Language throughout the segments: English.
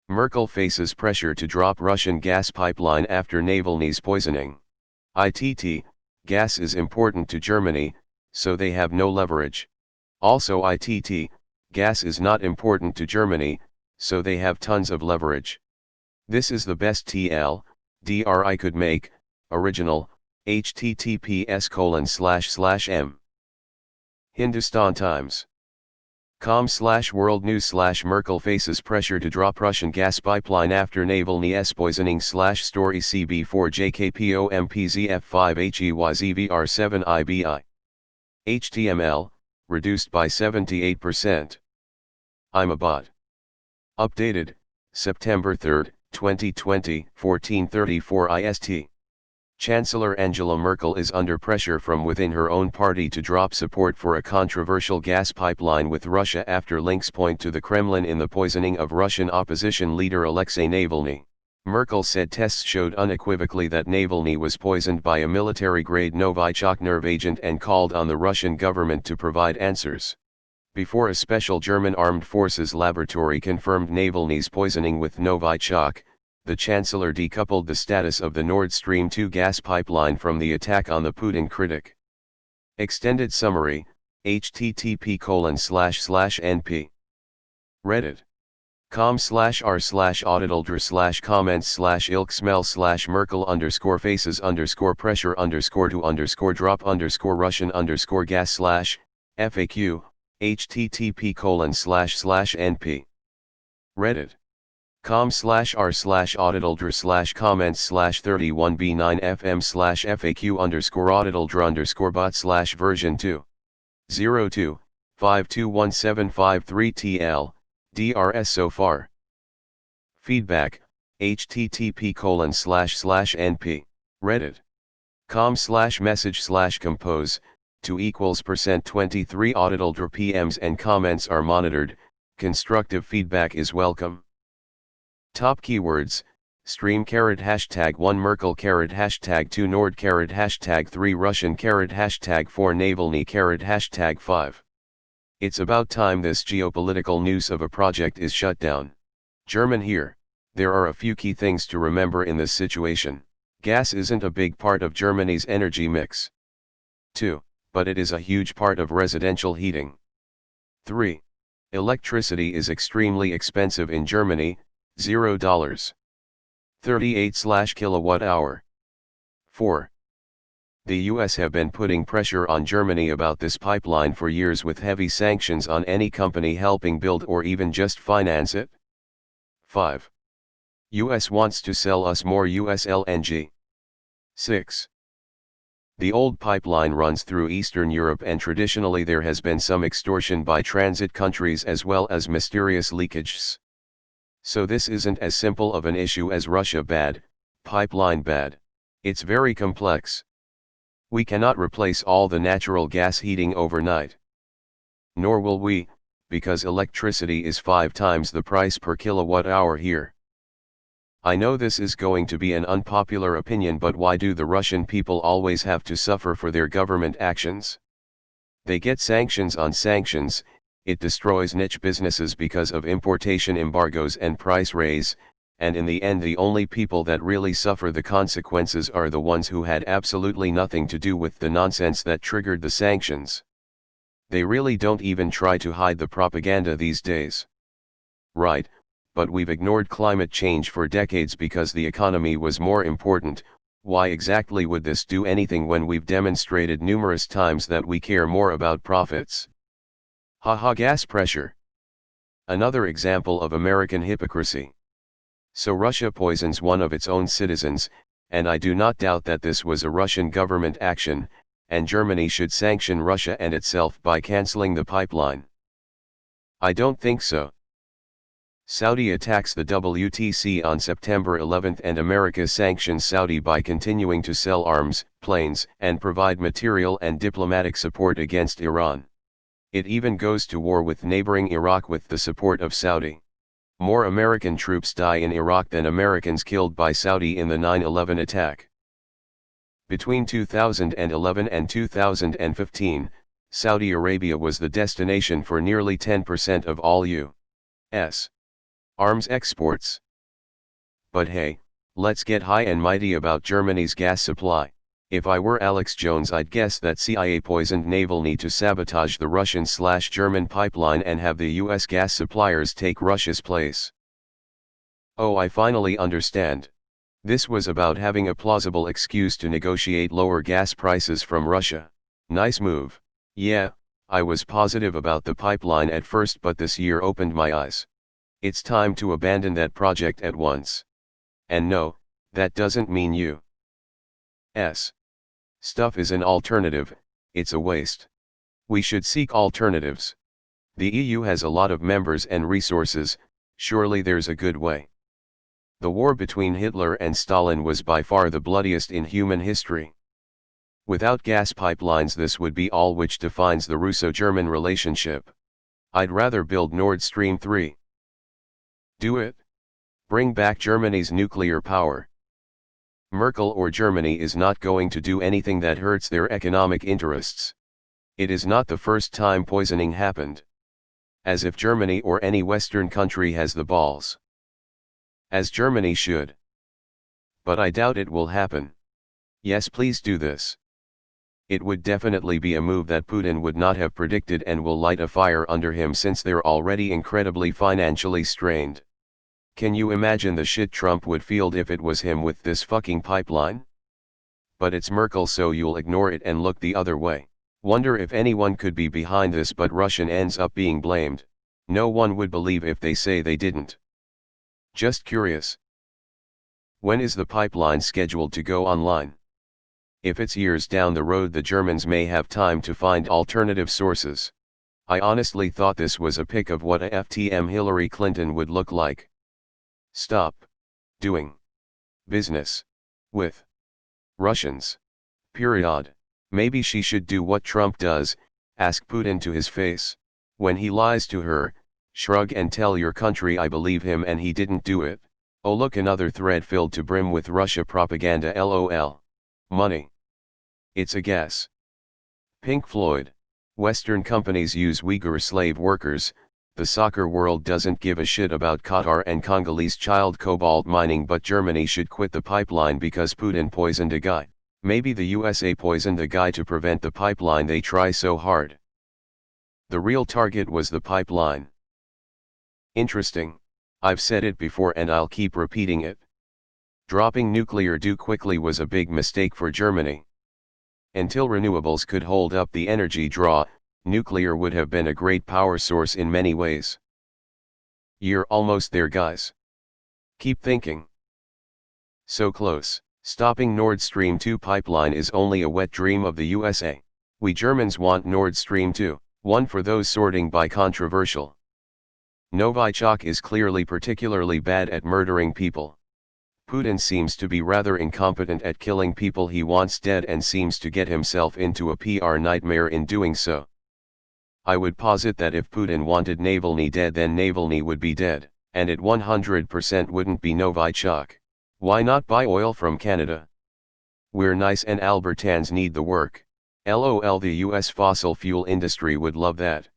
Merkel faces pressure to drop Russian gas pipeline after Navalny's poisoning. ITT, gas is important to Germany, so they have no leverage. Also ITT, gas is not important to Germany, so they have tons of leverage. This is the best TL/DR I could make, original, https://m. Hindustan Times. com/world news/ Merkel faces pressure to drop Russian gas pipeline after Navalny's poisoning /story CB4JKPOMPZF5HEYZVR7IBI. HTML, reduced by 78%. I'm a bot. Updated, September 3, 2020, 14:34 IST. Chancellor Angela Merkel is under pressure from within her own party to drop support for a controversial gas pipeline with Russia after links point to the Kremlin in the poisoning of Russian opposition leader Alexei Navalny. Merkel said tests showed unequivocally that Navalny was poisoned by a military-grade Novichok nerve agent and called on the Russian government to provide answers. Before a special German armed forces laboratory confirmed Navalny's poisoning with Novichok, the Chancellor decoupled the status of the Nord Stream 2 gas pipeline from the attack on the Putin critic. Extended summary, http://np. Reddit. com/r/auditldr/comments/ilk/merkel_faces_drop_Russian_gas/FAQ, http://np. Reddit. com/r/auditldr/comments/31b9fm/FAQ_auditldr_bot/version 2. 02-521753TL, DRS so far. Feedback, http://np. Reddit. com/message/compose, 2=%23 auditldr PMs and comments are monitored, constructive feedback is welcome. Top keywords, stream #1 Merkel #2 Nord #3 Russian #4 Navalny #5. It's about time this geopolitical news of a project is shut down. German here. There are a few key things to remember in this situation. Gas isn't a big part of Germany's energy mix. 2. But it is a huge part of residential heating. 3. Electricity is extremely expensive in Germany, $0.38/kWh. 4. The US have been putting pressure on Germany about this pipeline for years with heavy sanctions on any company helping build or even just finance it. 5. US wants to sell us more US LNG. 6. The old pipeline runs through Eastern Europe and traditionally there has been some extortion by transit countries as well as mysterious leakages. So this isn't as simple of an issue as Russia bad, pipeline bad. It's very complex. We cannot replace all the natural gas heating overnight. Nor will we, because electricity is 5 times the price per kilowatt-hour here. I know this is going to be an unpopular opinion, but why do the Russian people always have to suffer for their government actions? They get sanctions on sanctions, it destroys niche businesses because of importation embargoes and price raise, and in the end the only people that really suffer the consequences are the ones who had absolutely nothing to do with the nonsense that triggered the sanctions. They really don't even try to hide the propaganda these days. Right, but we've ignored climate change for decades because the economy was more important. Why exactly would this do anything when we've demonstrated numerous times that we care more about profits? Haha, gas pressure. Another example of American hypocrisy. So Russia poisons one of its own citizens, and I do not doubt that this was a Russian government action, and Germany should sanction Russia and itself by canceling the pipeline. I don't think so. Saudi attacks the WTC on September 11 and America sanctions Saudi by continuing to sell arms, planes, and provide material and diplomatic support against Iran. It even goes to war with neighboring Iraq with the support of Saudi. More American troops die in Iraq than Americans killed by Saudi in the 9/11 attack. Between 2011 and 2015, Saudi Arabia was the destination for nearly 10% of all U.S. Arms exports. But hey, let's get high and mighty about Germany's gas supply. If I were Alex Jones, I'd guess that CIA poisoned Navalny to sabotage the Russian/German pipeline and have the US gas suppliers take Russia's place. Oh, I finally understand. This was about having a plausible excuse to negotiate lower gas prices from Russia. Nice move. Yeah, I was positive about the pipeline at first, but this year opened my eyes. It's time to abandon that project at once. And no, that doesn't mean U.S. stuff is an alternative, it's a waste. We should seek alternatives. The EU has a lot of members and resources, surely there's a good way. The war between Hitler and Stalin was by far the bloodiest in human history. Without gas pipelines, this would be all which defines the Russo-German relationship. I'd rather build Nord Stream 3. Do it. Bring back Germany's nuclear power. Merkel or Germany is not going to do anything that hurts their economic interests. It is not the first time poisoning happened. As if Germany or any Western country has the balls. As Germany should. But I doubt it will happen. Yes, please do this. It would definitely be a move that Putin would not have predicted and will light a fire under him, since they're already incredibly financially strained. Can you imagine the shit Trump would field if it was him with this fucking pipeline? But it's Merkel, so you'll ignore it and look the other way. Wonder if anyone could be behind this, but Russian ends up being blamed. No one would believe if they say they didn't. Just curious. When is the pipeline scheduled to go online? If it's years down the road, the Germans may have time to find alternative sources. I honestly thought this was a pic of what a FTM Hillary Clinton would look like. Stop doing business with Russians. Period. Maybe she should do what Trump does, ask Putin to his face. When he lies to her, shrug and tell your country I believe him and he didn't do it. Oh look, another thread filled to brim with Russia propaganda, lol. Money. It's a guess. Pink Floyd. Western companies use Uyghur slave workers. The soccer world doesn't give a shit about Qatar and Congolese child cobalt mining, but Germany should quit the pipeline because Putin poisoned a guy. Maybe the USA poisoned a guy to prevent the pipeline they try so hard. The real target was the pipeline. Interesting. I've said it before and I'll keep repeating it. Dropping nuclear too quickly was a big mistake for Germany. Until renewables could hold up the energy draw, nuclear would have been a great power source in many ways. You're almost there, guys. Keep thinking. So close. Stopping Nord Stream 2 pipeline is only a wet dream of the USA. We Germans want Nord Stream 2, one for those sorting by controversial. Novichok is clearly particularly bad at murdering people. Putin seems to be rather incompetent at killing people he wants dead and seems to get himself into a PR nightmare in doing so. I would posit that if Putin wanted Navalny dead, then Navalny would be dead, and it 100% wouldn't be Novichok. Why not buy oil from Canada? We're nice and Albertans need the work. LOL, the US fossil fuel industry would love that.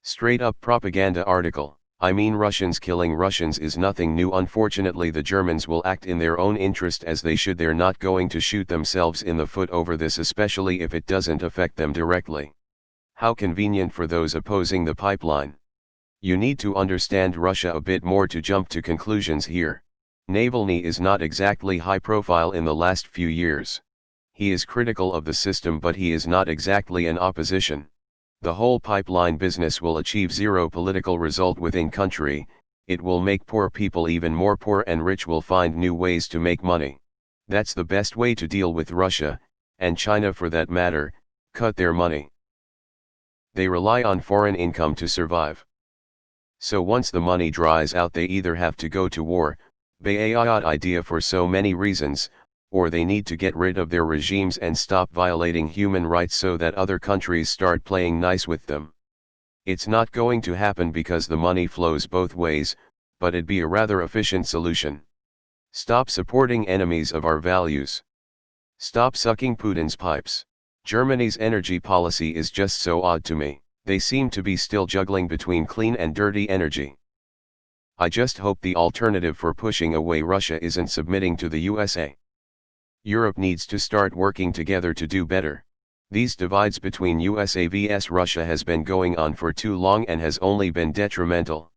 Straight up propaganda article. I mean, Russians killing Russians is nothing new. Unfortunately, the Germans will act in their own interest, as they should. They're not going to shoot themselves in the foot over this, especially if it doesn't affect them directly. How convenient for those opposing the pipeline. You need to understand Russia a bit more to jump to conclusions here. Navalny is not exactly high profile in the last few years. He is critical of the system, but he is not exactly an opposition. The whole pipeline business will achieve zero political result within country. It will make poor people even more poor, and rich will find new ways to make money. That's the best way to deal with Russia, and China for that matter. Cut their money. They rely on foreign income to survive. So once the money dries out, they either have to go to war, bad idea for so many reasons, or they need to get rid of their regimes and stop violating human rights so that other countries start playing nice with them. It's not going to happen because the money flows both ways, but it'd be a rather efficient solution. Stop supporting enemies of our values. Stop sucking Putin's pipes. Germany's energy policy is just so odd to me. They seem to be still juggling between clean and dirty energy. I just hope the alternative for pushing away Russia isn't submitting to the USA. Europe needs to start working together to do better. These divides between USA vs Russia has been going on for too long and has only been detrimental.